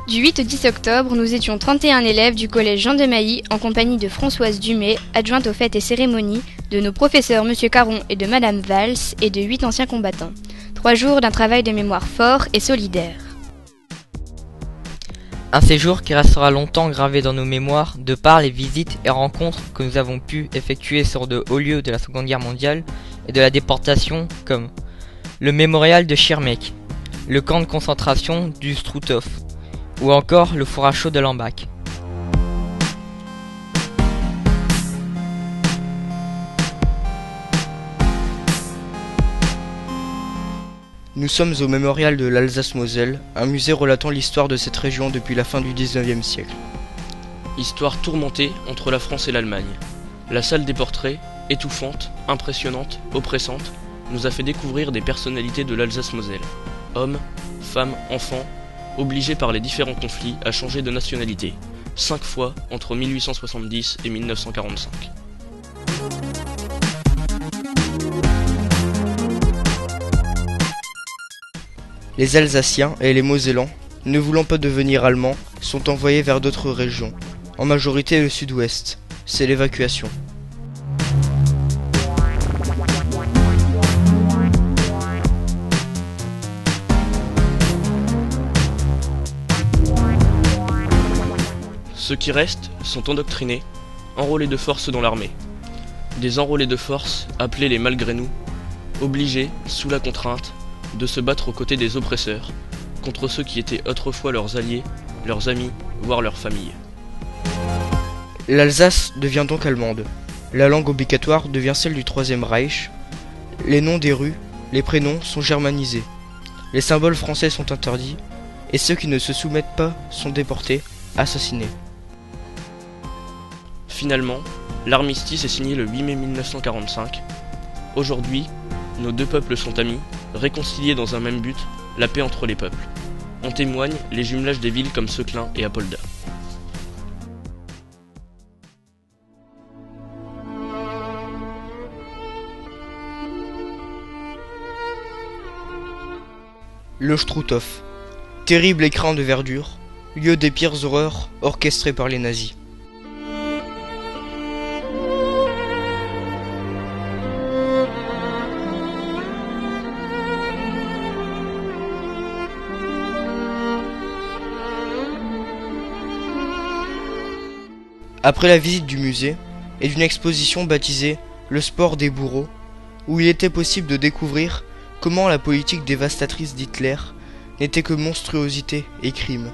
Du 8 au 10 octobre, nous étions 31 élèves du collège Jean de Mailly en compagnie de Françoise Dumay, adjointe aux fêtes et cérémonies, de nos professeurs M. Caron et de Mme Valls et de 8 anciens combattants. 3 jours d'un travail de mémoire fort et solidaire. Un séjour qui restera longtemps gravé dans nos mémoires de par les visites et rencontres que nous avons pu effectuer sur de hauts lieux de la Seconde Guerre mondiale et de la déportation comme le mémorial de Schirmeck, le camp de concentration du Struthof ou encore le four à chaux de Lambach. Nous sommes au mémorial de l'Alsace-Moselle, un musée relatant l'histoire de cette région depuis la fin du XIXe siècle. Histoire tourmentée entre la France et l'Allemagne. La salle des portraits, étouffante, impressionnante, oppressante, nous a fait découvrir des personnalités de l'Alsace-Moselle. Hommes, femmes, enfants, obligés par les différents conflits à changer de nationalité. 5 fois entre 1870 et 1945. Les Alsaciens et les Mosellans, ne voulant pas devenir allemands, sont envoyés vers d'autres régions, en majorité le sud-ouest. C'est l'évacuation. Ceux qui restent sont endoctrinés, enrôlés de force dans l'armée. Des enrôlés de force, appelés les malgré nous, obligés, sous la contrainte, de se battre aux côtés des oppresseurs, contre ceux qui étaient autrefois leurs alliés, leurs amis, voire leurs familles. L'Alsace devient donc allemande. La langue obligatoire devient celle du Troisième Reich. Les noms des rues, les prénoms sont germanisés. Les symboles français sont interdits, et ceux qui ne se soumettent pas sont déportés, assassinés. Finalement, l'armistice est signé le 8 mai 1945. Aujourd'hui, nos deux peuples sont amis, réconciliés dans un même but, la paix entre les peuples. En témoignent les jumelages des villes comme Seclin et Apolda. Le Struthof, terrible écrin de verdure, lieu des pires horreurs orchestrées par les nazis. Après la visite du musée et d'une exposition baptisée « Le sport des bourreaux », où il était possible de découvrir comment la politique dévastatrice d'Hitler n'était que monstruosité et crime,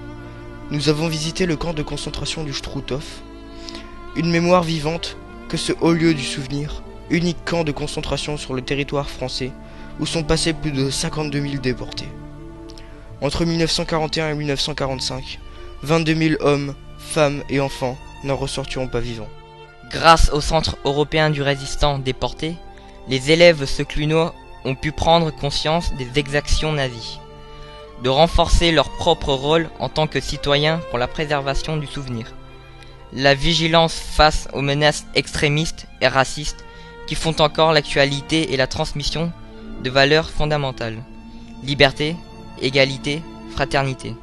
nous avons visité le camp de concentration du Struthof, une mémoire vivante que ce haut lieu du souvenir, unique camp de concentration sur le territoire français où sont passés plus de 52 000 déportés. Entre 1941 et 1945, 22 000 hommes, femmes et enfants n'en ressortiront pas vivants. Grâce au Centre européen du résistant déporté, les élèves seclunois ont pu prendre conscience des exactions nazies, de renforcer leur propre rôle en tant que citoyens pour la préservation du souvenir, la vigilance face aux menaces extrémistes et racistes qui font encore l'actualité et la transmission de valeurs fondamentales, liberté, égalité, fraternité.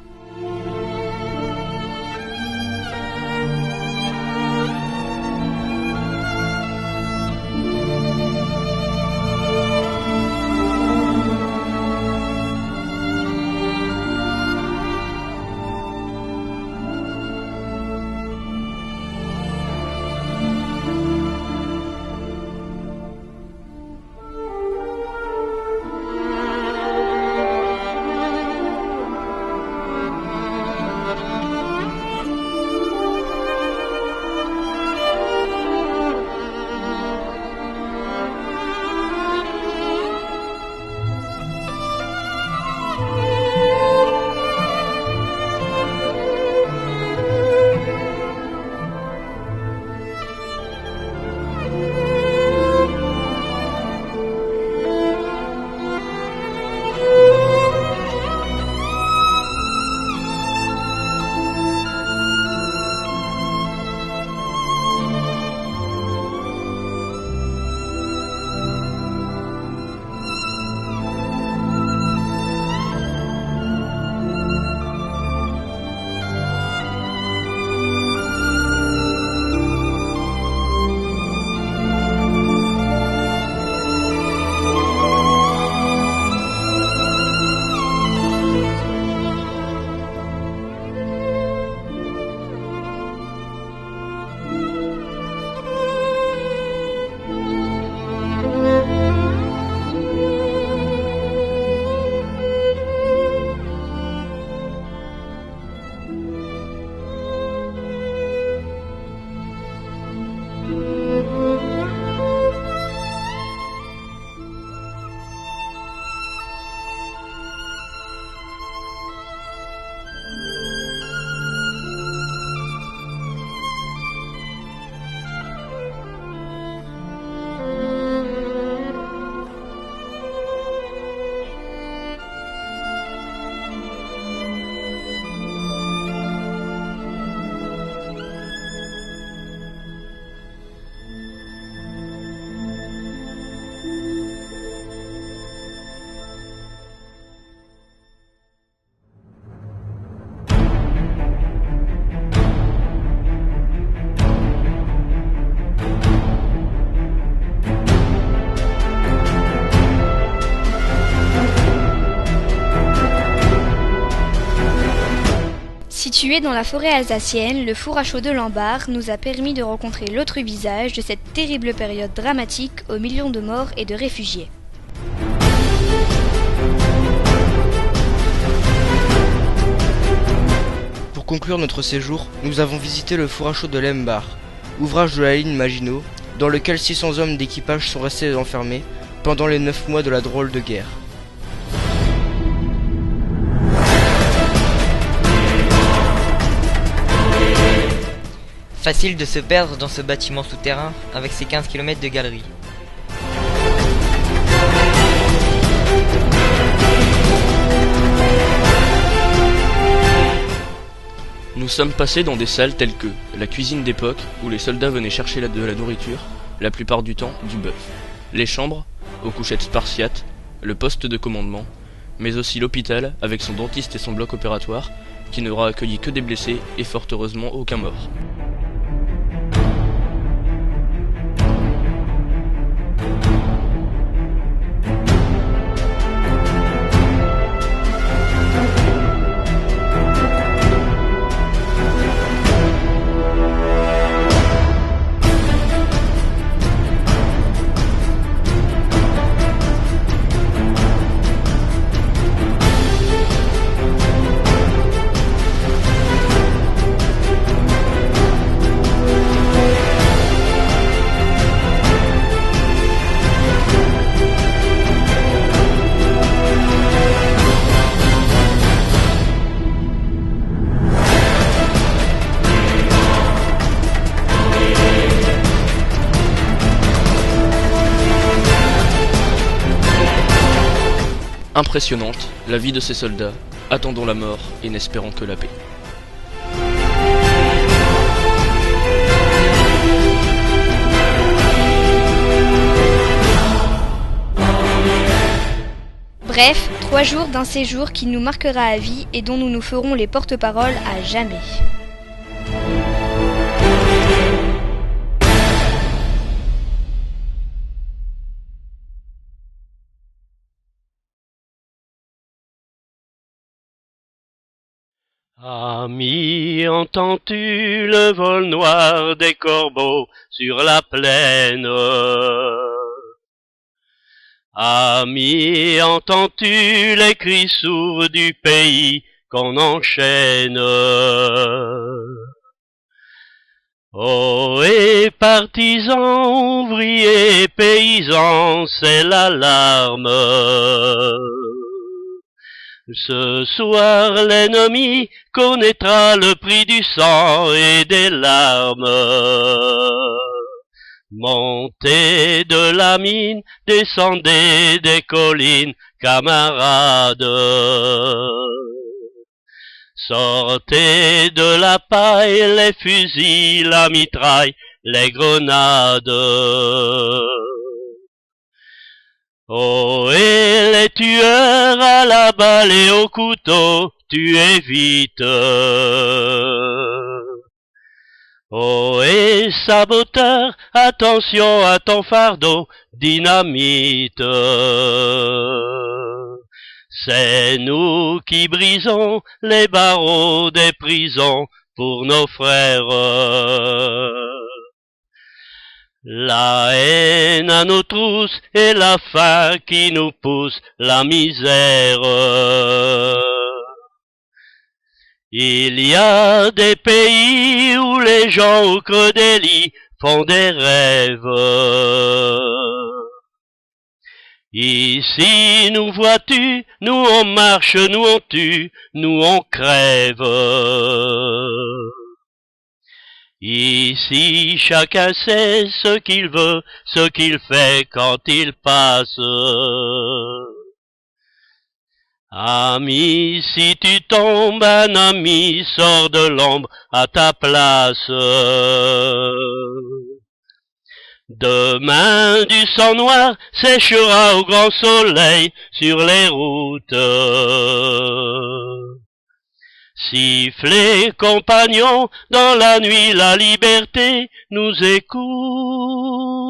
Situé dans la forêt alsacienne, le four à chaux de Lambar nous a permis de rencontrer l'autre visage de cette terrible période dramatique aux millions de morts et de réfugiés. Pour conclure notre séjour, nous avons visité le four à chaux de Lembar, ouvrage de la ligne Maginot, dans lequel 600 hommes d'équipage sont restés enfermés pendant les 9 mois de la drôle de guerre. Facile de se perdre dans ce bâtiment souterrain avec ses 15 km de galeries. Nous sommes passés dans des salles telles que la cuisine d'époque où les soldats venaient chercher de la nourriture, la plupart du temps du bœuf, les chambres aux couchettes spartiates, le poste de commandement, mais aussi l'hôpital avec son dentiste et son bloc opératoire qui n'aura accueilli que des blessés et fort heureusement aucun mort. Impressionnante, la vie de ces soldats, attendant la mort et n'espérant que la paix. Bref, 3 jours d'un séjour qui nous marquera à vie et dont nous nous ferons les porte-paroles à jamais. Ami, entends-tu le vol noir des corbeaux sur la plaine? Ami, entends-tu les cris sourds du pays qu'on enchaîne? Oh, et partisans, ouvriers, paysans, c'est l'alarme. Ce soir l'ennemi connaîtra le prix du sang et des larmes. Montez de la mine, descendez des collines, camarades. Sortez de la paille les fusils, la mitraille, les grenades. Oh, et les tueurs à la balle et au couteau, tuez vite. Oh, et saboteur, attention à ton fardeau, dynamite. C'est nous qui brisons les barreaux des prisons pour nos frères. La haine à nos trousses et la faim qui nous pousse la misère. Il y a des pays où les gens au creux des lits font des rêves. Ici, nous vois-tu, nous on marche, nous on tue, nous on crève. Ici, chacun sait ce qu'il veut, ce qu'il fait quand il passe. Ami, si tu tombes, un ami sort de l'ombre à ta place. Demain, du sang noir séchera au grand soleil sur les routes. Sifflez, compagnons, dans la nuit la liberté nous écoute.